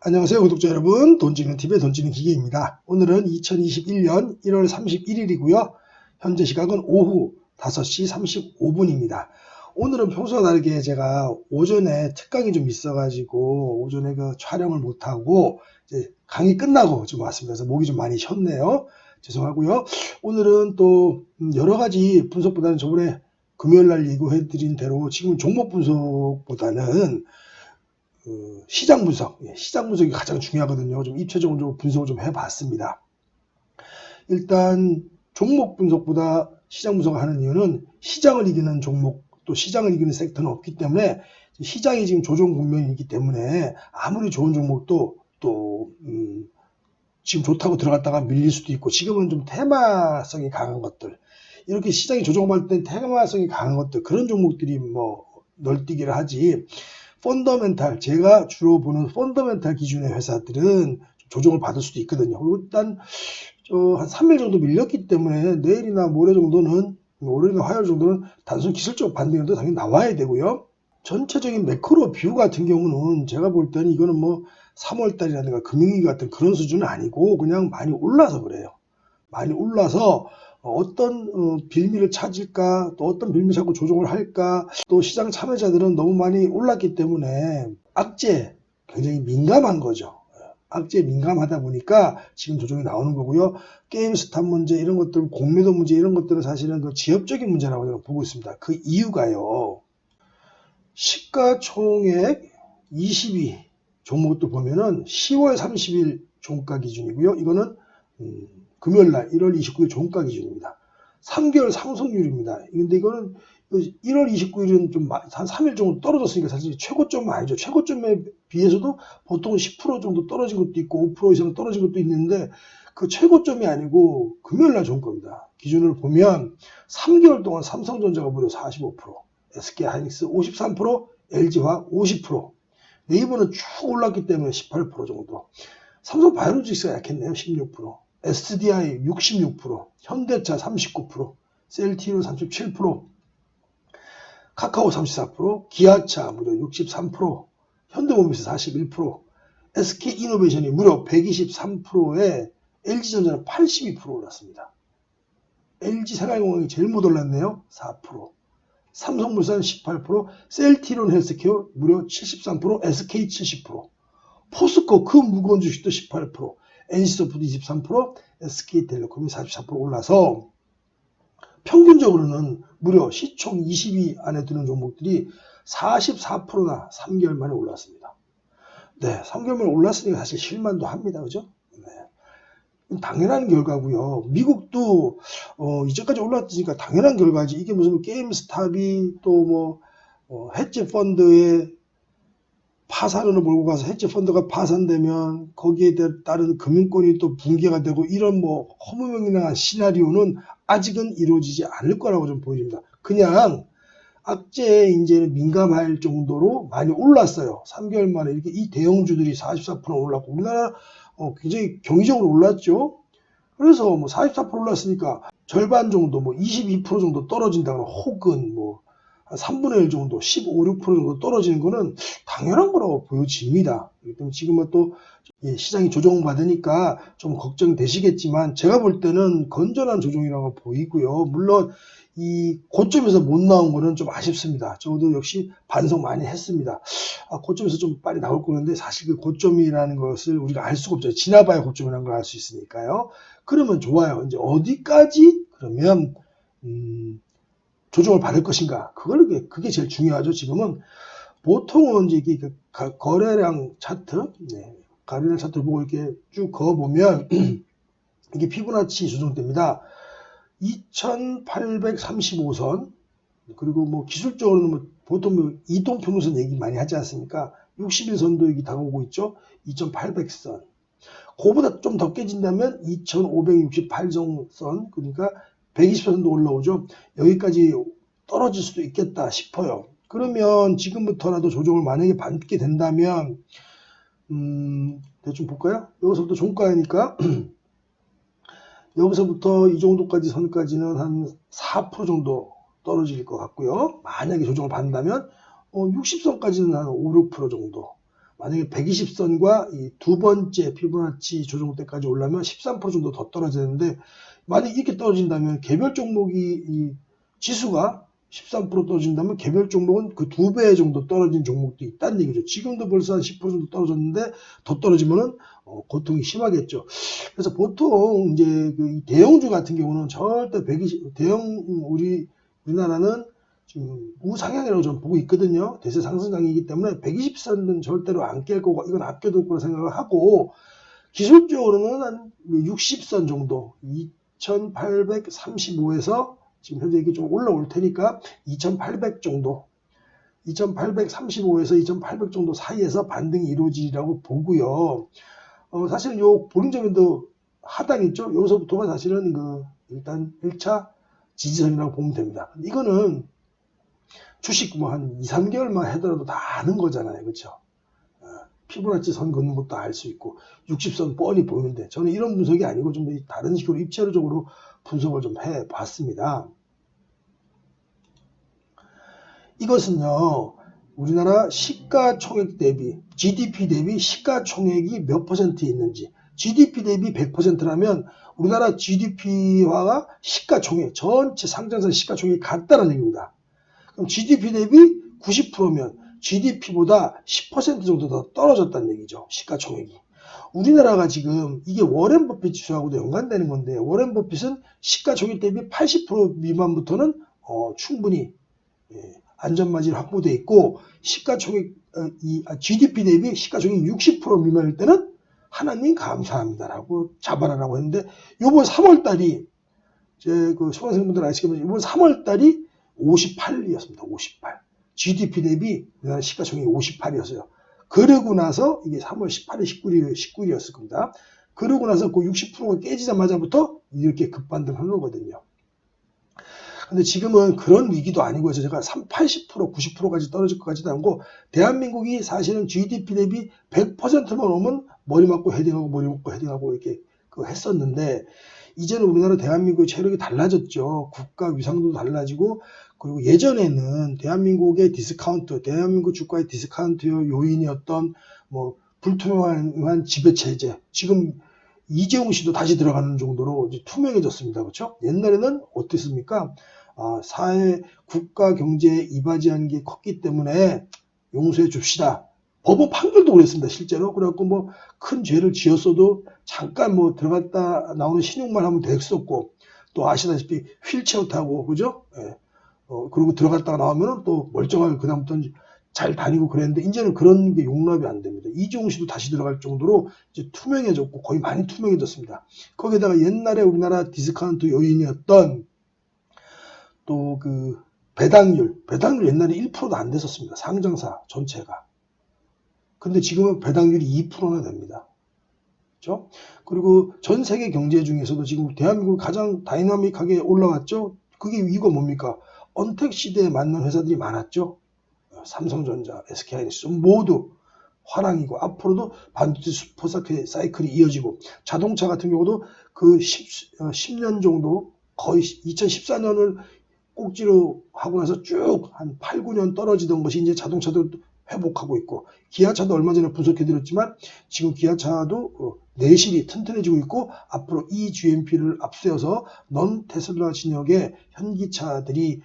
안녕하세요 구독자 여러분, 돈찌는TV의 돈찌는기계입니다. 오늘은 2021년 1월 31일이고요. 현재 시각은 오후 5시 35분입니다. 오늘은 평소와 다르게 제가 오전에 특강이 좀 있어가지고 오전에 그 촬영을 못하고 이제 강의 끝나고 지금 왔습니다. 그래서 목이 좀 많이 쉬었네요. 죄송하고요. 오늘은 또 여러가지 분석보다는 저번에 금요일날 예고해드린 대로 지금 종목 분석보다는 시장 분석, 시장 분석이 가장 중요하거든요. 좀 입체적으로 분석을 좀 해봤습니다. 일단 종목 분석보다 시장 분석을 하는 이유는 시장을 이기는 종목, 또 시장을 이기는 섹터는 없기 때문에 시장이 지금 조정 국면이기 때문에 아무리 좋은 종목도 또 지금 좋다고 들어갔다가 밀릴 수도 있고, 지금은 좀 테마성이 강한 것들, 이렇게 시장이 조정받을 때 테마성이 강한 것들, 그런 종목들이 뭐 널뛰기를 하지, 펀더멘탈, 제가 주로 보는 펀더멘탈 기준의 회사들은 조정을 받을 수도 있거든요. 그리고 일단 한 3일 정도 밀렸기 때문에 내일이나 모레 정도는, 월요일이나 화요일 정도는 단순 기술적 반등도 당연히 나와야 되고요. 전체적인 매크로 뷰 같은 경우는 제가 볼 때는 이거는 뭐 3월달이라든가 금융위기 같은 그런 수준은 아니고 그냥 많이 올라서 그래요. 많이 올라서 어떤 빌미를 찾을까, 또 어떤 빌미 찾고 조정을 할까, 또 시장 참여자들은 너무 많이 올랐기 때문에 악재에 굉장히 민감한 거죠. 악재에 민감하다 보니까 지금 조정이 나오는 거고요. 게임스탑 문제 이런 것들, 공매도 문제 이런 것들은 사실은 그 지엽적인 문제라고 저는 보고 있습니다. 그 이유가요, 시가총액 20위 종목도 보면은 10월 30일 종가 기준이고요. 이거는 금요일날 1월 29일 종가 기준입니다. 3개월 상승률입니다. 근데 이거는 1월 29일은 좀 한 3일 정도 떨어졌으니까 사실 최고점은 아니죠. 최고점에 비해서도 보통 10% 정도 떨어진 것도 있고 5% 이상 떨어진 것도 있는데, 그 최고점이 아니고 금요일날 종가입니다. 기준을 보면 3개월 동안 삼성전자가 무려 45%, SK하이닉스 53%, LG화학 50%, 네이버는 쭉 올랐기 때문에 18% 정도, 삼성바이오로직스가 약했네요. 16%, SDI 66%, 현대차 39%, 셀티로 37%, 카카오 34%, 기아차 무려 63%, 현대모비스 41%, SK이노베이션이 무려 123%에 LG전자는 82% 올랐습니다. LG생활공학이 제일 못 올랐네요. 4%, 삼성물산 18%, 셀티론 헬스케어 무려 73%, SK 70%, 포스코 그 무거운 주식도 18%, NC소프트 23%, SK텔레콤이 44% 올라서 평균적으로는 무려 시총 20위 안에 드는 종목들이 44%나 3개월 만에 올랐습니다. 네, 3개월 만에 올랐으니까 사실 실만도 합니다. 그죠? 네. 당연한 결과고요. 미국도 이제까지 올랐으니까 당연한 결과지. 이게 무슨 게임스탑이 또 뭐 헤지 펀드의 파산으로 몰고 가서 헤지 펀드가 파산되면 거기에 따른 금융권이 또 붕괴가 되고, 이런 뭐 허무맹랑한 시나리오는 아직은 이루어지지 않을 거라고 좀 보입니다. 그냥 악재에 이제는 민감할 정도로 많이 올랐어요. 3개월 만에 이렇게 이 대형주들이 44% 올랐고, 우리나라 굉장히 경이적으로 올랐죠. 그래서 뭐 44% 올랐으니까 절반 정도, 뭐 22% 정도 떨어진다거나, 혹은 뭐 한 3분의 1 정도, 15, 6% 정도 떨어지는 거는 당연한 거라고 보여집니다. 그렇기 때문에 지금은 또 시장이 조정받으니까 좀 걱정되시겠지만, 제가 볼 때는 건전한 조정이라고 보이고요. 물론 이 고점에서 못 나온 거는 좀 아쉽습니다. 저도 역시 반성 많이 했습니다. 고점에서 좀 빨리 나올 거는데, 사실 그 고점이라는 것을 우리가 알 수가 없죠. 지나봐야 고점이라는 걸 알 수 있으니까요. 그러면 좋아요. 이제 어디까지 그러면 조정을 받을 것인가, 그게 제일 중요하죠. 지금은 보통은 이제 이게 거래량 차트, 거래량 차트를 보고 이렇게 쭉 그어보면 이게 피보나치 조정대입니다. 2835선, 그리고 뭐 기술적으로는 뭐 보통 뭐 이동평균선 얘기 많이 하지 않습니까? 61선도 여기 다가오고 있죠. 2800선. 그거보다 좀 더 깨진다면 2568선, 그러니까 120선도 올라오죠. 여기까지 떨어질 수도 있겠다 싶어요. 그러면 지금부터라도 조정을 만약에 받게 된다면, 대충 볼까요? 여기서부터 종가니까 여기서부터 이 정도까지 선까지는 한 4% 정도 떨어질 것 같고요. 만약에 조정을 받는다면 60선까지는 한 5, 6% 정도, 만약에 120선과 이 두 번째 피보나치 조정 때까지 올라면 13% 정도 더 떨어져야 되는데, 만약 이렇게 떨어진다면 개별 종목이 이 지수가 13% 떨어진다면 개별 종목은 그 2배 정도 떨어진 종목도 있다는 얘기죠. 지금도 벌써 한 10% 정도 떨어졌는데 더 떨어지면은 고통이 심하겠죠. 그래서 보통 이제 그 대형주 같은 경우는 절대 120 대형 우리나라는 지금 우상향이라고 좀 보고 있거든요. 대세 상승장이기 때문에 120선은 절대로 안 깰 거고 이건 아껴둘 거라 생각을 하고, 기술적으로는 한 60선 정도 2835에서 지금 현재 이게 좀 올라올 테니까 2800 정도 2835에서 2800 정도 사이에서 반등이 이루어지리라고 보고요. 사실 요 보링점에도 하단 있죠. 여기서부터가 사실은 그 일단 1차 지지선이라고 보면 됩니다. 이거는 주식 뭐 한 2, 3개월만 하더라도 다 아는 거잖아요. 그렇죠? 피보나치 선 긋는 것도 알 수 있고 60선 뻔히 보이는데, 저는 이런 분석이 아니고 좀 다른 식으로 입체적으로 분석을 좀 해봤습니다. 이것은요, 우리나라 시가총액 대비 GDP 대비 시가총액이 몇 퍼센트 있는지, GDP 대비 100%라면 우리나라 GDP와 시가총액 전체 상장사 시가총액이 같다는 얘기입니다. 그럼 GDP 대비 90%면 GDP보다 10% 정도 더 떨어졌다는 얘기죠. 시가총액이. 우리나라가 지금 이게 워렌 버핏 지수하고도 연관되는 건데, 워렌 버핏은 시가총액 대비 80% 미만부터는 충분히 안전마진이 확보되어 있고, 시가총액 GDP 대비 시가총액 60% 미만일 때는 하나님 감사합니다라고 자발하라고 했는데, 요번 3월달이 제 그 수강생분들 아시겠지만 이번 3월달이 58이었습니다. 58. GDP 대비 우리나라 시가총액이 58이었어요. 그러고 나서 이게 3월 18일, 19일이었을 겁니다. 그러고 나서 그 60%가 깨지자마자부터 이렇게 급반등한 거거든요. 근데 지금은 그런 위기도 아니고 해서 제가 80%, 90%까지 떨어질 것 같지도 않고, 대한민국이 사실은 GDP 대비 100%만 오면 머리 맞고 헤딩하고 머리 맞고 헤딩하고 이렇게 했었는데, 이제는 우리나라 대한민국의 체력이 달라졌죠. 국가 위상도 달라지고, 그리고 예전에는 대한민국의 디스카운트, 대한민국 주가의 디스카운트 요인이었던 뭐 불투명한 지배체제, 지금 이재용 씨도 다시 들어가는 정도로 이제 투명해졌습니다. 그렇죠? 옛날에는 어땠습니까? 사회, 국가 경제에 이바지하는 게 컸기 때문에 용서해 줍시다. 법원 판결도 그랬습니다. 실제로. 그래갖고 뭐 큰 죄를 지었어도 잠깐 뭐 들어갔다 나오는 신용만 하면 됐었고, 또 아시다시피 휠체어 타고, 그죠? 예. 그리고 들어갔다가 나오면 또 멀쩡하게 그다음부터는 잘 다니고 그랬는데, 이제는 그런 게 용납이 안 됩니다. 이재용 씨도 다시 들어갈 정도로 이제 투명해졌고 거의 많이 투명해졌습니다. 거기에다가 옛날에 우리나라 디스카운트 요인이었던 또 그 배당률 옛날에 1%도 안 됐었습니다. 상장사 전체가. 근데 지금은 배당률이 2%나 됩니다. 그렇죠? 그리고 전 세계 경제 중에서도 지금 대한민국 가장 다이나믹하게 올라왔죠. 그게 이유가 뭡니까? 언택 시대에 맞는 회사들이 많았죠. 삼성전자, SK하이닉스 모두 화랑이고, 앞으로도 반도체 슈퍼 사이클이 이어지고, 자동차 같은 경우도 그 10년 정도, 거의 2014년을 꼭지로 하고 나서 쭉 한 8, 9년 떨어지던 것이 이제 자동차도 회복하고 있고, 기아차도 얼마 전에 분석해드렸지만 지금 기아차도 내실이 튼튼해지고 있고, 앞으로 이 GMP를 앞세워서 넌 테슬라 진영의 현기차들이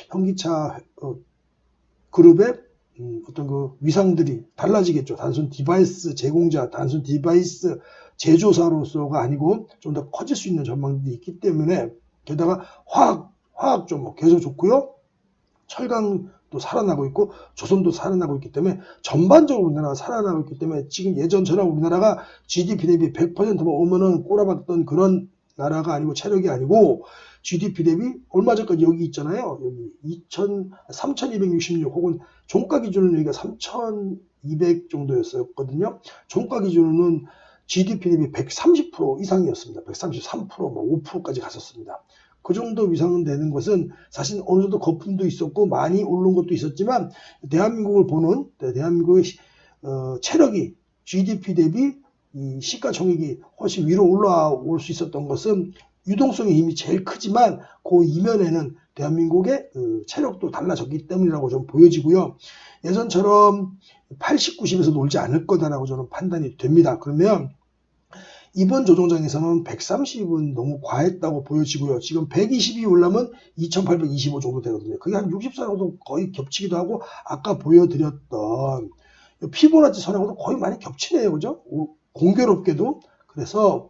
현기차 그룹의 어떤 그 위상들이 달라지겠죠. 단순 디바이스 제공자, 단순 디바이스 제조사로서가 아니고 좀 더 커질 수 있는 전망들이 있기 때문에, 게다가 화학 종목 계속 좋고요. 철강도 살아나고 있고 조선도 살아나고 있기 때문에 전반적으로 우리나라가 살아나고 있기 때문에, 지금 예전처럼 우리나라가 GDP 대비 100%만 오면은 꼬라박던 그런 나라가 아니고, 체력이 아니고, GDP 대비 얼마 전까지 여기 있잖아요. 여기 3266 혹은 종가 기준으로 여기가 3200 정도였었거든요. 종가 기준으로는 GDP 대비 130% 이상이었습니다. 133%, 뭐 5%까지 갔었습니다. 그 정도 위상은 되는 것은 사실 어느 정도 거품도 있었고 많이 오른 것도 있었지만, 대한민국을 보는 대한민국의 체력이 GDP 대비 이 시가총액이 훨씬 위로 올라올 수 있었던 것은 유동성이 이미 제일 크지만, 그 이면에는 대한민국의 그 체력도 달라졌기 때문이라고 좀 보여지고요. 예전처럼 80, 90에서 놀지 않을 거다라고 저는 판단이 됩니다. 그러면 이번 조정장에서는 130은 너무 과했다고 보여지고요. 지금 120이 올라면 2825 정도 되거든요. 그게 한 64하고도 거의 겹치기도 하고 아까 보여드렸던 피보나치 선하고도 거의 많이 겹치네요. 그죠? 공교롭게도. 그래서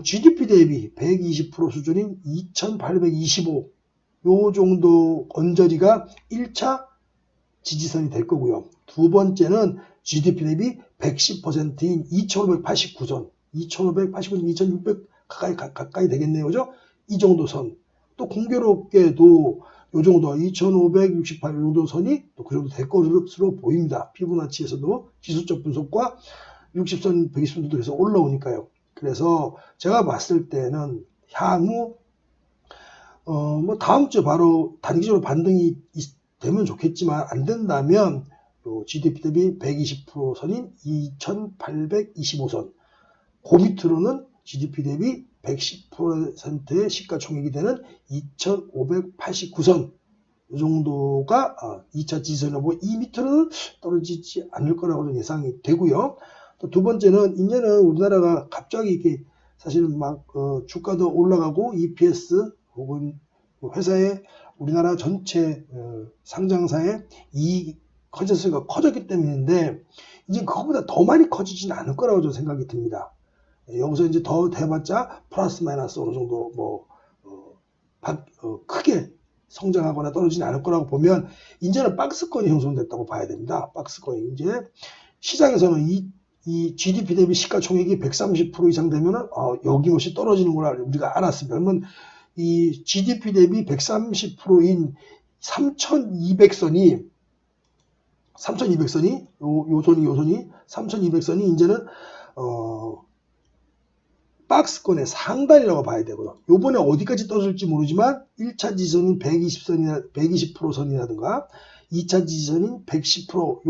GDP 대비 120% 수준인 2825 요 정도 언저리가 1차 지지선이 될 거고요. 두 번째는 GDP 대비 110%인 2589선, 2589선, 2600 가까이 되겠네요. 그죠? 이 정도 선. 또 공교롭게도 요 정도 2568 정도 선이 또 그 정도 될 것으로 보입니다. 피보나치에서도 지수적 분석과 60선, 120선도 그래서 올라오니까요. 그래서 제가 봤을 때는 향후 뭐 다음 주에 바로 단기적으로 반등이 되면 좋겠지만 안 된다면 GDP 대비 120% 선인 2825선 그 밑으로는 GDP 대비 110%의 시가총액이 되는 2589선 이 정도가 2차 지지선이고 이 밑으로는 떨어지지 않을 거라고 예상이 되고요. 또 두 번째는 이제는 우리나라가 갑자기 이렇게 사실은 막 주가도 올라가고 EPS 혹은 회사의 우리나라 전체 상장사의 이익 컨센서스가 커졌기 때문인데 이제 그거보다 더 많이 커지지는 않을 거라고 저는 생각이 듭니다. 여기서 이제 더 해봤자 플러스 마이너스 어느 정도 크게 성장하거나 떨어지지 않을 거라고 보면 이제는 박스권이 형성됐다고 봐야 됩니다. 박스권이 이제 시장에서는 이 GDP 대비 시가총액이 130% 이상 되면은 여김없이 떨어지는구나 우리가 알았습니다. 그러면 이 GDP 대비 130%인 3200선이 요 선이 3200선이 이제는 박스권의 상단이라고 봐야 되고요. 요번에 어디까지 떨어질지 모르지만 1차 지지선인 120% 선이라든가 2차 지지선인 110%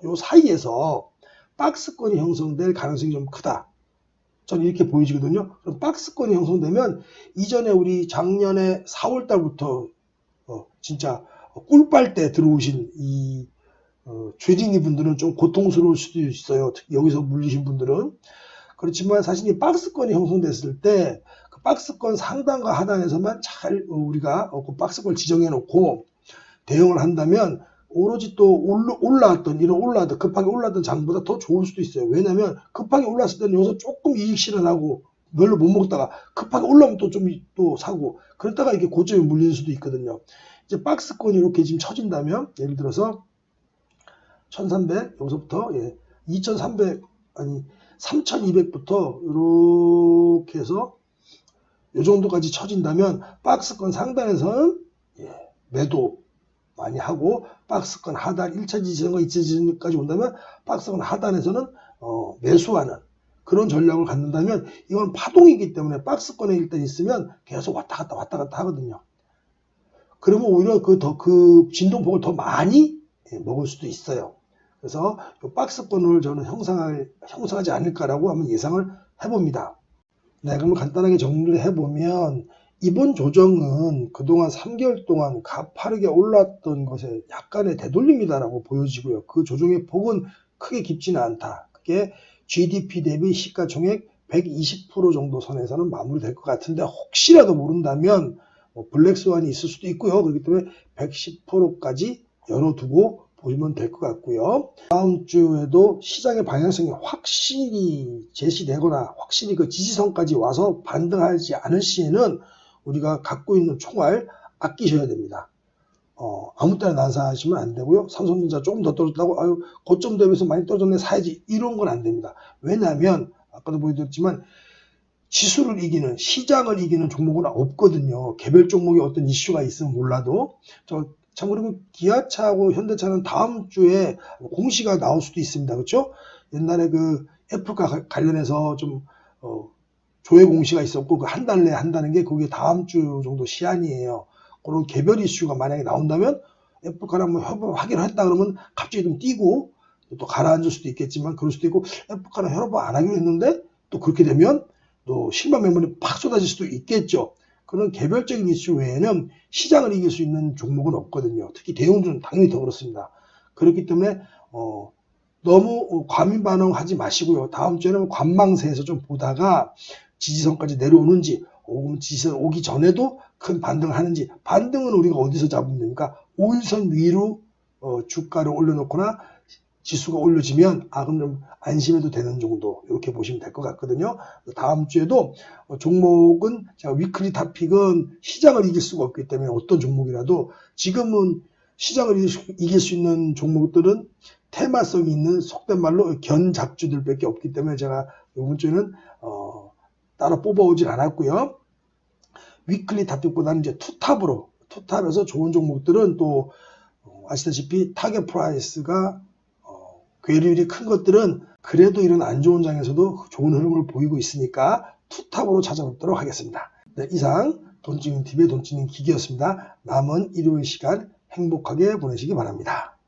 요 사이에서 박스권이 형성될 가능성이 좀 크다. 저는 이렇게 보여지거든요. 그럼 박스권이 형성되면 이전에 우리 작년에 4월 달부터 진짜 꿀빨 때 들어오신 이 죄진이 분들은 좀 고통스러울 수도 있어요. 특히 여기서 물리신 분들은. 그렇지만 사실 이 박스권이 형성됐을 때 그 박스권 상단과 하단에서만 잘 우리가 그 박스권을 지정해 놓고 대응을 한다면 오로지 또 급하게 올라왔던 장보다 더 좋을 수도 있어요. 왜냐하면 급하게 올랐을 때는 여기서 조금 이익 실현하고 별로 못 먹다가 급하게 올라오면 또 사고 그러다가 이게 고점에 물리는 수도 있거든요. 이제 박스권이 이렇게 지금 쳐진다면 예를 들어서 1300 여기서부터 2300 아니 3200부터 이렇게 해서 이 정도까지 쳐진다면 박스권 상단에서는 매도 많이 하고 박스권 하단 1차 지지선과 2차 지지선까지 온다면 박스권 하단에서는 매수하는 그런 전략을 갖는다면 이건 파동이기 때문에 박스권에 일단 있으면 계속 왔다 갔다 하거든요. 그러면 오히려 그 진동폭을 더 많이 먹을 수도 있어요. 그래서 이 박스권을 저는 형성하지 않을까라고 한번 예상을 해봅니다. 네, 그럼 간단하게 정리를 해보면 이번 조정은 그동안 3개월 동안 가파르게 올랐던 것에 약간의 되돌림이다라고 보여지고요. 그 조정의 폭은 크게 깊지는 않다. 그게 GDP 대비 시가총액 120% 정도 선에서는 마무리될 것 같은데 혹시라도 모른다면 블랙스완이 있을 수도 있고요. 그렇기 때문에 110%까지 열어두고 보시면 될 것 같고요. 다음 주에도 시장의 방향성이 확실히 제시되거나 확실히 그 지지선까지 와서 반등하지 않을 시에는 우리가 갖고 있는 총알 아끼셔야 됩니다. 아무 때나 난사하시면 안 되고요. 삼성전자 조금 더 떨어졌다고 고점 대비해서 많이 떨어졌네 사야지 이런 건 안 됩니다. 왜냐하면 아까도 보여드렸지만 지수를 이기는 시장을 이기는 종목은 없거든요. 개별 종목에 어떤 이슈가 있으면 몰라도 참고로 기아차하고 현대차는 다음 주에 공시가 나올 수도 있습니다. 그렇죠? 옛날에 그 애플과 관련해서 좀 조회 공시가 있었고 그 한 달 내에 한다는 게 그게 다음 주 정도 시한이에요. 그런 개별 이슈가 만약에 나온다면 애플과랑 한번 협업하기로 했다 그러면 갑자기 좀 뛰고 또 가라앉을 수도 있겠지만 그럴 수도 있고 애플과랑 협업 안 하기로 했는데 또 그렇게 되면 또 실망 매물이 팍 쏟아질 수도 있겠죠. 그런 개별적인 이슈 외에는 시장을 이길 수 있는 종목은 없거든요. 특히 대형주는 당연히 더 그렇습니다. 그렇기 때문에 너무 과민 반응하지 마시고요. 다음 주에는 관망세에서 좀 보다가 지지선까지 내려오는지, 지지선 오기 전에도 큰 반등을 하는지, 반등은 우리가 어디서 잡으면 됩니까? 5일선 위로 주가를 올려놓거나 지수가 올려지면 그럼 좀 안심해도 되는 정도, 이렇게 보시면 될 것 같거든요. 다음 주에도 종목은 제가 위클리 탑픽은 시장을 이길 수가 없기 때문에 어떤 종목이라도 지금은 시장을 이길 수 있는 종목들은 테마성이 있는 속된 말로 견잡주들밖에 없기 때문에 제가 이번 주에는 따로 뽑아오질 않았고요. 위클리 탑픽보다는 이제 투탑에서 좋은 종목들은 또 아시다시피 타겟 프라이스가 괴리율이 큰 것들은 그래도 이런 안 좋은 장에서도 좋은 흐름을 보이고 있으니까 투탑으로 찾아뵙도록 하겠습니다. 네, 이상 돈찌닝TV의 돈찌닝 기기였습니다. 남은 일요일 시간 행복하게 보내시기 바랍니다.